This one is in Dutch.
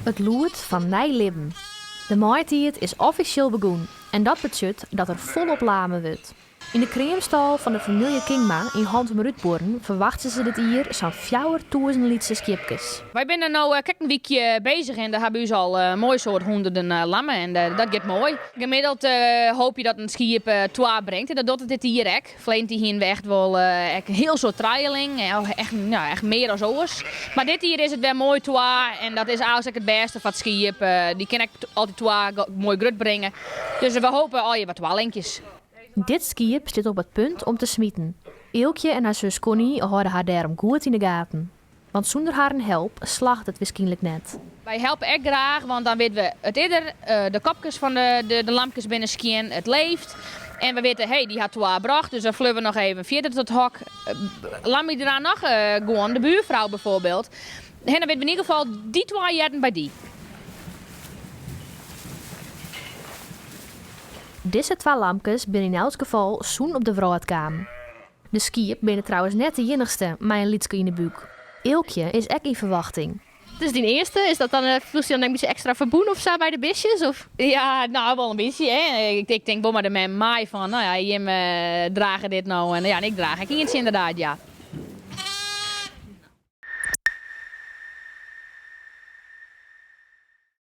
Het loert van Nijlibben. De maaitijd is officieel begonnen en dat betekent dat er volop lamen wordt. In de kreemstal van de familie Kingma in Hantum-Rutborn verwachten ze dit jaar zo'n 4000 lietse skipjes. Wij zijn er nou een weekje bezig en daar hebben we al een mooi soort honderden lammen en dat gaat mooi. Gemiddeld hoop je dat een schip 2 brengt en dat doet het dit hier ook. Verleden hier echt wel een heel soort trialing, echt meer dan zoals. Maar dit hier is het weer mooi 2 en dat is eigenlijk het beste van het schip. Die kan ik altijd 2 mooi grut brengen. Dus we hopen al je wat 2 linkjes. Dit skip zit op het punt om te smieten. Eelkje en haar zus Connie houden haar daarom goed in de gaten. Want zonder haar help slaagt het waarschijnlijk net. Wij helpen echt graag, want dan weten we het eerder, de kopjes van de lampjes binnen skiën, het leeft. En we weten, hey, die had 2 gebracht, dus dan vluggen we nog even verder tot het hok. Laat me eraan nog gewoon, de buurvrouw bijvoorbeeld. En dan weten we in ieder geval die 2 jatten bij die. Deze 2 lampjes binnen in elk geval zoen op de vrouwkamer. De skip binnen trouwens net de enigste met een liedje in de buik. Eelkje is echt in verwachting. Het is die eerste, is dat dan voelt je dan een beetje extra verboen of zo bij de bisjes? Of? Ja, nou wel een beetje. Hè. Ik denk wel maar de man mij van, nou ja, Jim dragen dit nou en ja, en ik draag ik iets inderdaad, ja.